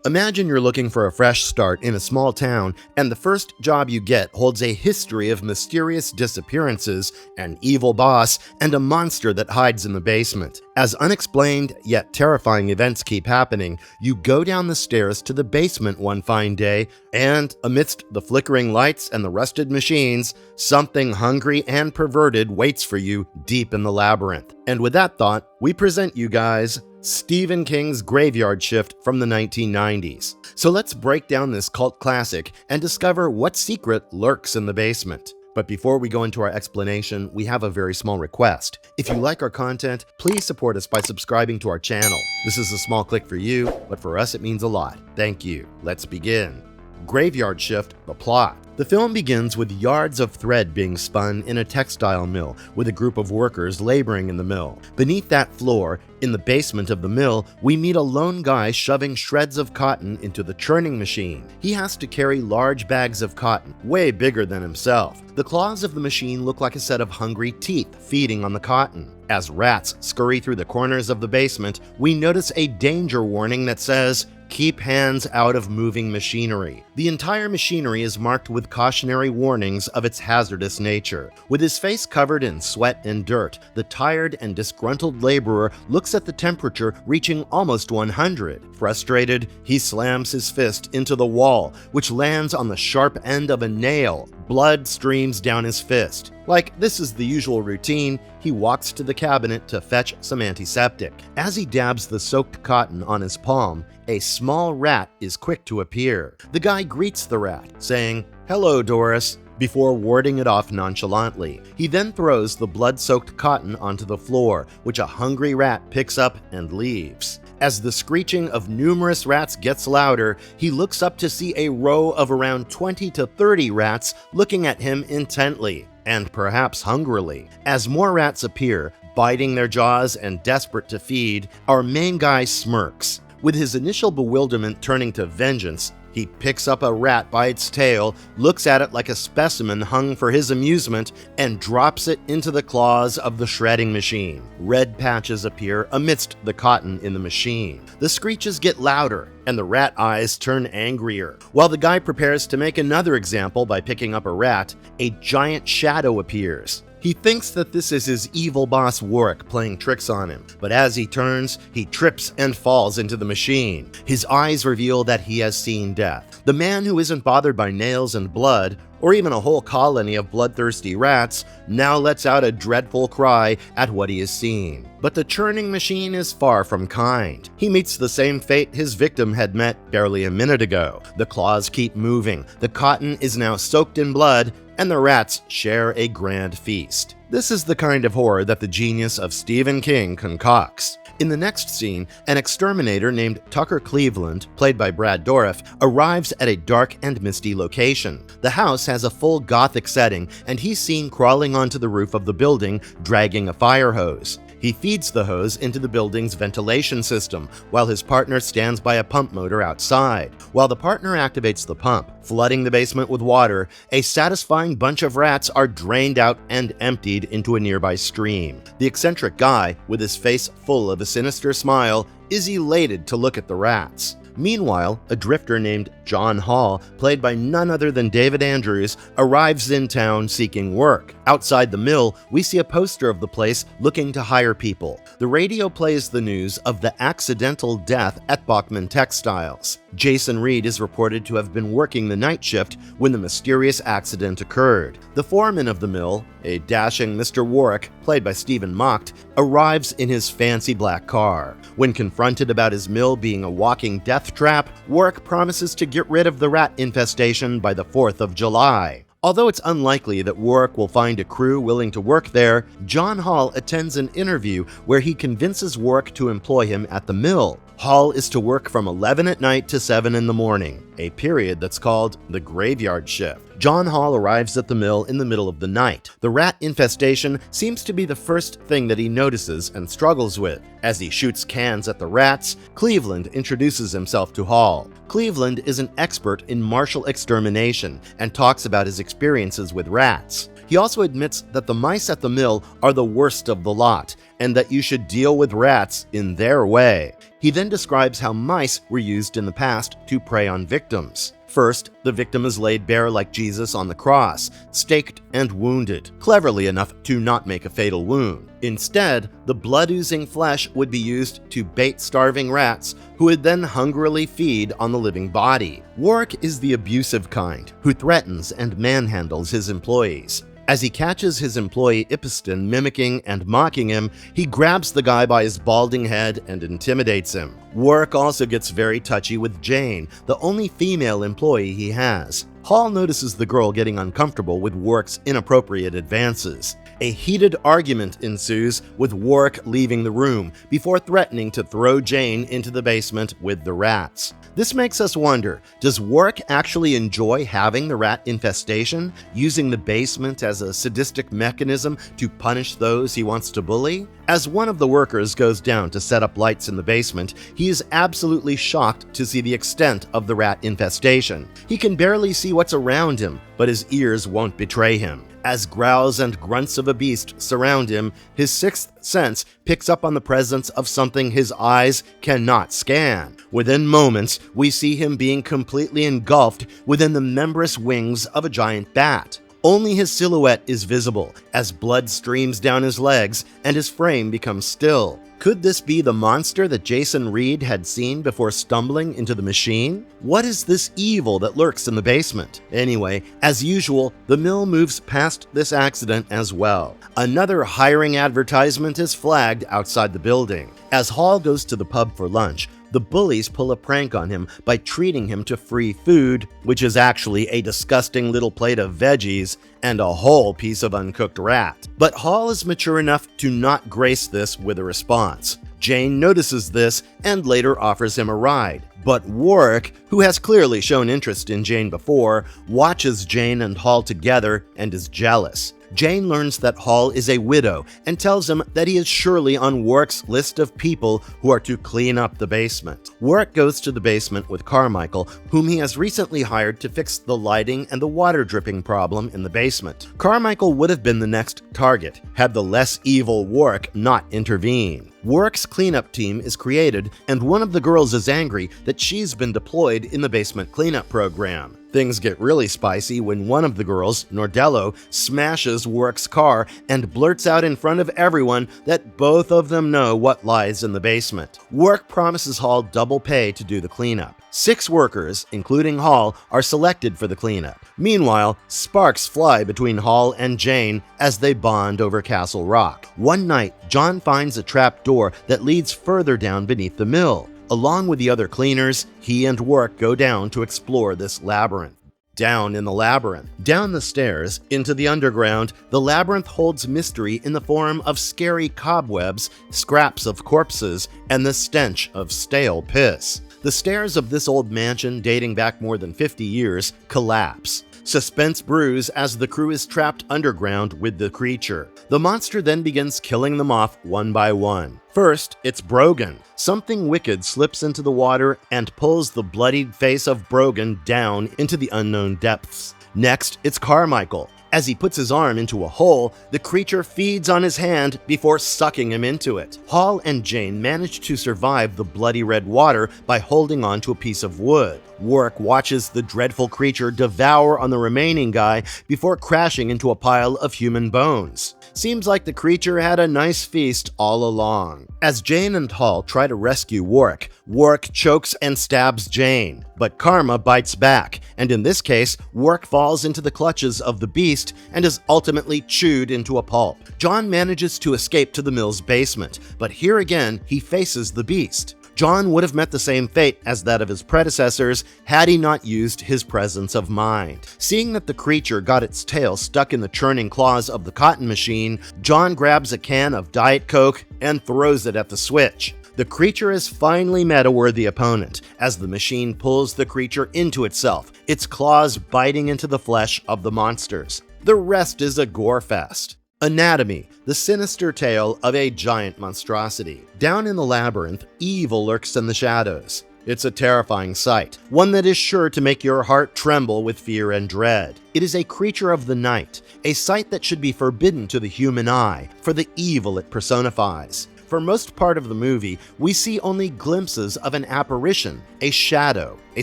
Imagine you're looking for a fresh start in a small town, and the first job you get holds a history of mysterious disappearances, an evil boss, and a monster that hides in the basement. As unexplained yet terrifying events keep happening, you go down the stairs to the basement one fine day, and amidst the flickering lights and the rusted machines, something hungry and perverted waits for you deep in the labyrinth. And with that thought, we present you guys Stephen King's Graveyard Shift from the 1990s. So let's break down this cult classic and discover what secret lurks in the basement. But before we go into our explanation, we have a very small request. If you like our content, please support us by subscribing to our channel. This is a small click for you, but for us it means a lot. Thank you. Let's begin. Graveyard Shift, the plot. The film begins with yards of thread being spun in a textile mill, with a group of workers laboring in the mill. Beneath that floor, in the basement of the mill, we meet a lone guy shoving shreds of cotton into the churning machine. He has to carry large bags of cotton, way bigger than himself. The claws of the machine look like a set of hungry teeth feeding on the cotton. As rats scurry through the corners of the basement, we notice a danger warning that says, "Keep hands out of moving machinery." The entire machinery is marked with cautionary warnings of its hazardous nature. With his face covered in sweat and dirt, the tired and disgruntled laborer looks at the temperature reaching almost 100. Frustrated, he slams his fist into the wall, which lands on the sharp end of a nail. Blood streams down his fist. Like this is the usual routine, he walks to the cabinet to fetch some antiseptic. As he dabs the soaked cotton on his palm, a small rat is quick to appear. The guy greets the rat, saying, "Hello, Doris," before warding it off nonchalantly. He then throws the blood-soaked cotton onto the floor, which a hungry rat picks up and leaves. As the screeching of numerous rats gets louder, he looks up to see a row of around 20 to 30 rats looking at him intently, and perhaps hungrily. As more rats appear, biting their jaws and desperate to feed, our main guy smirks. With his initial bewilderment turning to vengeance, he picks up a rat by its tail, looks at it like a specimen hung for his amusement, and drops it into the claws of the shredding machine. Red patches appear amidst the cotton in the machine. The screeches get louder, and the rat eyes turn angrier. While the guy prepares to make another example by picking up a rat, a giant shadow appears. He thinks that this is his evil boss Warwick playing tricks on him, but as he turns, he trips and falls into the machine. His eyes reveal that he has seen death. The man who isn't bothered by nails and blood, or even a whole colony of bloodthirsty rats, now lets out a dreadful cry at what he has seen. But the churning machine is far from kind. He meets the same fate his victim had met barely a minute ago. The claws keep moving, the cotton is now soaked in blood, and the rats share a grand feast. This is the kind of horror that the genius of Stephen King concocts. In the next scene, an exterminator named Tucker Cleveland, played by Brad Dourif, arrives at a dark and misty location. The house has a full gothic setting, and he's seen crawling onto the roof of the building, dragging a fire hose. He feeds the hose into the building's ventilation system, while his partner stands by a pump motor outside. While the partner activates the pump, flooding the basement with water, a satisfying bunch of rats are drained out and emptied into a nearby stream. The eccentric guy, with his face full of a sinister smile, is elated to look at the rats. Meanwhile, a drifter named John Hall, played by none other than David Andrews, arrives in town seeking work. Outside the mill, we see a poster of the place looking to hire people. The radio plays the news of the accidental death at Bachman Textiles. Jason Reed is reported to have been working the night shift when the mysterious accident occurred. The foreman of the mill, a dashing Mr. Warwick, played by Stephen Mocht, arrives in his fancy black car. When confronted about his mill being a walking death trap, Warwick promises to get rid of the rat infestation by the 4th of July. Although it's unlikely that Warwick will find a crew willing to work there, John Hall attends an interview where he convinces Warwick to employ him at the mill. Hall is to work from 11 at night to 7 in the morning, a period that's called the Graveyard Shift. John Hall arrives at the mill in the middle of the night. The rat infestation seems to be the first thing that he notices and struggles with. As he shoots cans at the rats, Cleveland introduces himself to Hall. Cleveland is an expert in martial extermination and talks about his experiences with rats. He also admits that the mice at the mill are the worst of the lot, and that you should deal with rats in their way. He then describes how mice were used in the past to prey on victims. First, the victim is laid bare like Jesus on the cross, staked and wounded, cleverly enough to not make a fatal wound. Instead, the blood-oozing flesh would be used to bait starving rats, who would then hungrily feed on the living body. Warwick is the abusive kind, who threatens and manhandles his employees. As he catches his employee Ipiston mimicking and mocking him, he grabs the guy by his balding head and intimidates him. Warwick also gets very touchy with Jane, the only female employee he has. Hall notices the girl getting uncomfortable with Warwick's inappropriate advances. A heated argument ensues, with Warwick leaving the room before threatening to throw Jane into the basement with the rats. This makes us wonder, does Warwick actually enjoy having the rat infestation, using the basement as a sadistic mechanism to punish those he wants to bully? As one of the workers goes down to set up lights in the basement, he is absolutely shocked to see the extent of the rat infestation. He can barely see what's around him, but his ears won't betray him. As growls and grunts of a beast surround him, his sixth sense picks up on the presence of something his eyes cannot scan. Within moments, we see him being completely engulfed within the membranous wings of a giant bat. Only his silhouette is visible as blood streams down his legs and his frame becomes still. Could this be the monster that Jason Reed had seen before stumbling into the machine? What is this evil that lurks in the basement? Anyway, as usual, the mill moves past this accident as well. Another hiring advertisement is flagged outside the building. As Hall goes to the pub for lunch, the bullies pull a prank on him by treating him to free food, which is actually a disgusting little plate of veggies and a whole piece of uncooked rat. But Hall is mature enough to not grace this with a response. Jane notices this and later offers him a ride. But Warwick, who has clearly shown interest in Jane before, watches Jane and Hall together and is jealous. Jane learns that Hall is a widow and tells him that he is surely on Warwick's list of people who are to clean up the basement. Warwick goes to the basement with Carmichael, whom he has recently hired to fix the lighting and the water dripping problem in the basement. Carmichael would have been the next target had the less evil Warwick not intervened. Warwick's cleanup team is created, and one of the girls is angry that she's been deployed in the basement cleanup program. Things get really spicy when one of the girls, Nordello, smashes Warwick's car and blurts out in front of everyone that both of them know what lies in the basement. Warwick promises Hall double pay to do the cleanup. 6 workers, including Hall, are selected for the cleanup. Meanwhile, sparks fly between Hall and Jane as they bond over Castle Rock. One night, John finds a trap door that leads further down beneath the mill. Along with the other cleaners, he and Warwick go down to explore this labyrinth. Down in the labyrinth, down the stairs, into the underground, the labyrinth holds mystery in the form of scary cobwebs, scraps of corpses, and the stench of stale piss. The stairs of this old mansion, dating back more than 50 years, collapse. Suspense brews as the crew is trapped underground with the creature. The monster then begins killing them off one by one. First, it's Brogan. Something wicked slips into the water and pulls the bloodied face of Brogan down into the unknown depths. Next, it's Carmichael. As he puts his arm into a hole, the creature feeds on his hand before sucking him into it. Hall and Jane manage to survive the bloody red water by holding on to a piece of wood. Warwick watches the dreadful creature devour on the remaining guy before crashing into a pile of human bones. Seems like the creature had a nice feast all along. As Jane and Hall try to rescue Warwick, Warwick chokes and stabs Jane. But karma bites back, and in this case, Warwick falls into the clutches of the beast and is ultimately chewed into a pulp. John manages to escape to the mill's basement, but here again, he faces the beast. John would have met the same fate as that of his predecessors had he not used his presence of mind. Seeing that the creature got its tail stuck in the churning claws of the cotton machine, John grabs a can of Diet Coke and throws it at the switch. The creature has finally met a worthy opponent, as the machine pulls the creature into itself, its claws biting into the flesh of the monsters. The rest is a gore fest. Anatomy, the sinister tale of a giant monstrosity. Down in the labyrinth, evil lurks in the shadows. It's a terrifying sight, one that is sure to make your heart tremble with fear and dread. It is a creature of the night, a sight that should be forbidden to the human eye, for the evil it personifies. For most part of the movie, we see only glimpses of an apparition, a shadow, a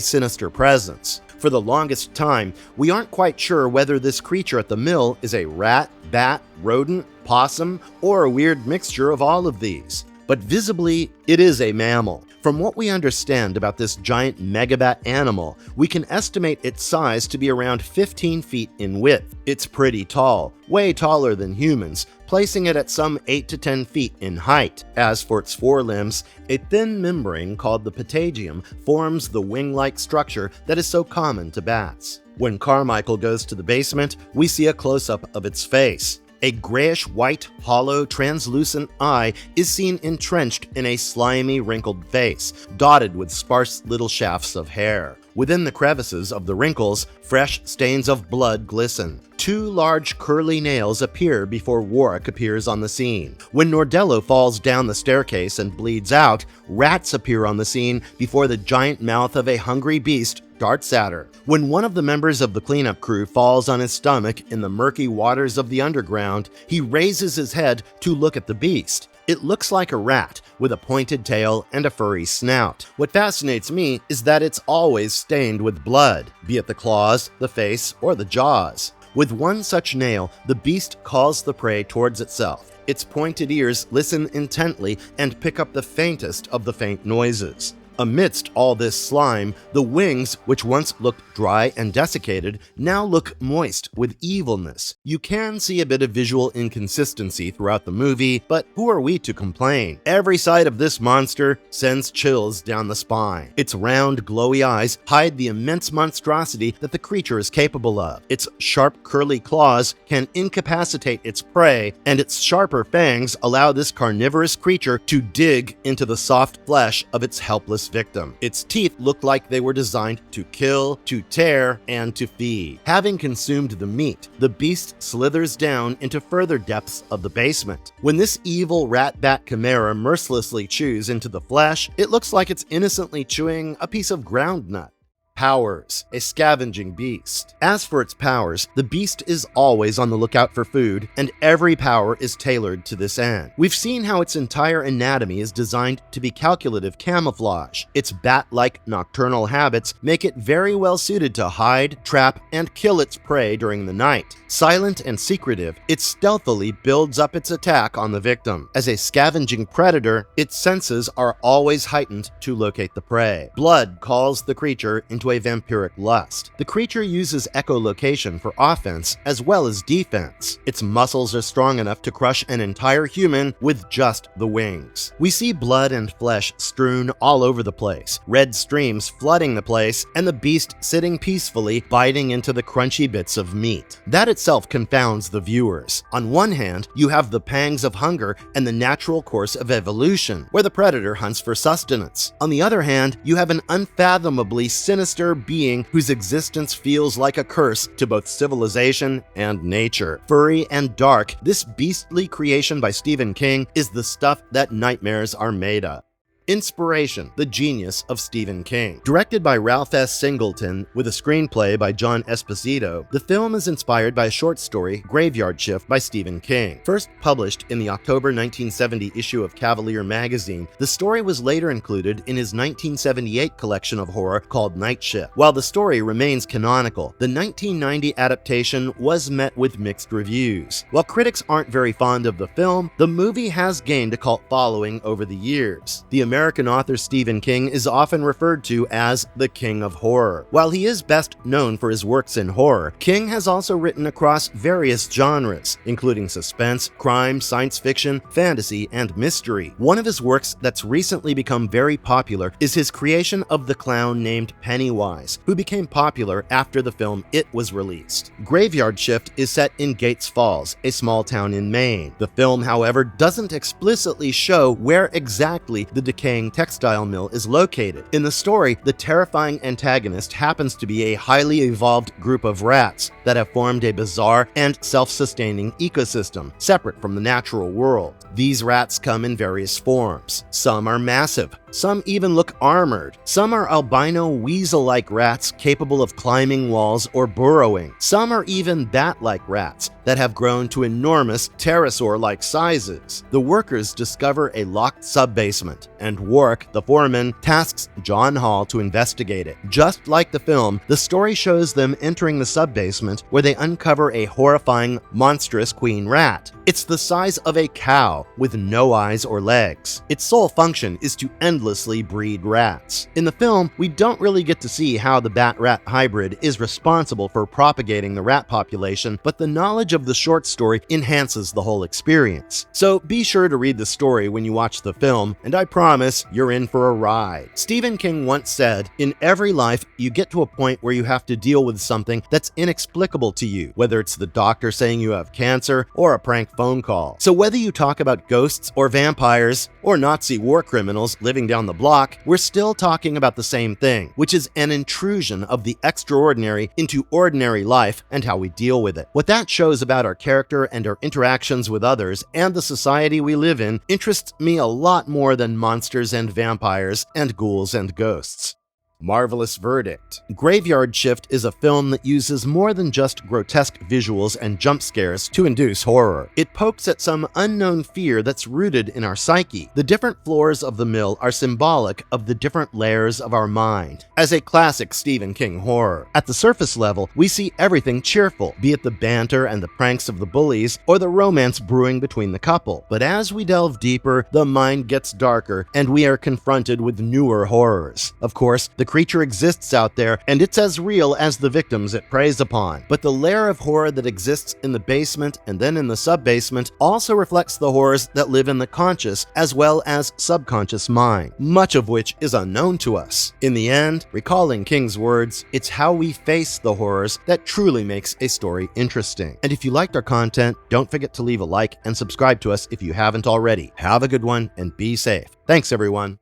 sinister presence. For the longest time, we aren't quite sure whether this creature at the mill is a rat, bat, rodent, possum, or a weird mixture of all of these. But visibly, it is a mammal. From what we understand about this giant megabat animal, we can estimate its size to be around 15 feet in width. It's pretty tall, way taller than humans, placing it at some 8 to 10 feet in height. As for its forelimbs, a thin membrane called the patagium forms the wing-like structure that is so common to bats. When Carmichael goes to the basement, we see a close-up of its face. A grayish-white, hollow, translucent eye is seen entrenched in a slimy, wrinkled face, dotted with sparse little shafts of hair. Within the crevices of the wrinkles, fresh stains of blood glisten. 2 large curly nails appear before Warwick appears on the scene. When Nordello falls down the staircase and bleeds out, rats appear on the scene before the giant mouth of a hungry beast darts at her. When one of the members of the cleanup crew falls on his stomach in the murky waters of the underground, he raises his head to look at the beast. It looks like a rat, with a pointed tail and a furry snout. What fascinates me is that it's always stained with blood, be it the claws, the face, or the jaws. With one such nail, the beast calls the prey towards itself. Its pointed ears listen intently and pick up the faintest of the faint noises. Amidst all this slime, the wings, which once looked dry and desiccated, now look moist with evilness. You can see a bit of visual inconsistency throughout the movie, but who are we to complain? Every sight of this monster sends chills down the spine. Its round, glowy eyes hide the immense monstrosity that the creature is capable of. Its sharp, curly claws can incapacitate its prey, and its sharper fangs allow this carnivorous creature to dig into the soft flesh of its helpless victim. Its teeth look like they were designed to kill, to tear, and to feed. Having consumed the meat, the beast slithers down into further depths of the basement. When this evil rat-bat chimera mercilessly chews into the flesh, it looks like it's innocently chewing a piece of ground nut. Powers, a scavenging beast. As for its powers, the beast is always on the lookout for food, and every power is tailored to this end. We've seen how its entire anatomy is designed to be calculative camouflage. Its bat-like nocturnal habits make it very well suited to hide, trap, and kill its prey during the night. Silent and secretive, it stealthily builds up its attack on the victim. As a scavenging predator, its senses are always heightened to locate the prey. Blood calls the creature into a vampiric lust. The creature uses echolocation for offense as well as defense. Its muscles are strong enough to crush an entire human with just the wings. We see blood and flesh strewn all over the place, red streams flooding the place, and the beast sitting peacefully biting into the crunchy bits of meat. That itself confounds the viewers. On one hand, you have the pangs of hunger and the natural course of evolution, where the predator hunts for sustenance. On the other hand, you have an unfathomably sinister being whose existence feels like a curse to both civilization and nature. Furry and dark, this beastly creation by Stephen King is the stuff that nightmares are made of. Inspiration: the genius of Stephen King. Directed by Ralph S. Singleton with a screenplay by John Esposito, the film is inspired by a short story, Graveyard Shift, by Stephen King. First published in the October 1970 issue of Cavalier magazine, the story was later included in his 1978 collection of horror called Night Shift. While the story remains canonical, the 1990 adaptation was met with mixed reviews. While critics aren't very fond of the film, the movie has gained a cult following over the years. The American author Stephen King is often referred to as the King of Horror. While he is best known for his works in horror, King has also written across various genres, including suspense, crime, science fiction, fantasy, and mystery. One of his works that's recently become very popular is his creation of the clown named Pennywise, who became popular after the film It was released. Graveyard Shift is set in Gates Falls, a small town in Maine. The film, however, doesn't explicitly show where exactly the decayed decaying textile mill is located. In the story, the terrifying antagonist happens to be a highly evolved group of rats that have formed a bizarre and self-sustaining ecosystem, separate from the natural world. These rats come in various forms. Some are massive. Some even look armored. Some are albino weasel-like rats capable of climbing walls or burrowing. Some are even bat-like rats that have grown to enormous pterosaur-like sizes. The workers discover a locked sub-basement, and Warwick, the foreman, tasks John Hall to investigate it. Just like the film, the story shows them entering the sub-basement where they uncover a horrifying, monstrous queen rat. It's the size of a cow with no eyes or legs. Its sole function is to endlessly breed rats. In the film, we don't really get to see how the bat-rat hybrid is responsible for propagating the rat population, but the knowledge of the short story enhances the whole experience. So be sure to read the story when you watch the film, and I promise you're in for a ride. Stephen King once said, "In every life, you get to a point where you have to deal with something that's inexplicable to you, whether it's the doctor saying you have cancer or a prank phone call." So whether you talk about ghosts or vampires or Nazi war criminals living down the block, we're still talking about the same thing, which is an intrusion of the extraordinary into ordinary life and how we deal with it. What that shows about our character and our interactions with others and the society we live in interests me a lot more than monsters and vampires and ghouls and ghosts. Marvelous verdict. Graveyard Shift is a film that uses more than just grotesque visuals and jump scares to induce horror. It pokes at some unknown fear that's rooted in our psyche. The different floors of the mill are symbolic of the different layers of our mind. As a classic Stephen King horror, at the surface level, we see everything cheerful, be it the banter and the pranks of the bullies or the romance brewing between the couple. But as we delve deeper, the mind gets darker and we are confronted with newer horrors. Of course, the creature exists out there, and it's as real as the victims it preys upon. But the layer of horror that exists in the basement and then in the sub-basement also reflects the horrors that live in the conscious as well as subconscious mind, much of which is unknown to us. In the end, recalling King's words, it's how we face the horrors that truly makes a story interesting. And if you liked our content, don't forget to leave a like and subscribe to us if you haven't already. Have a good one and be safe. Thanks, everyone.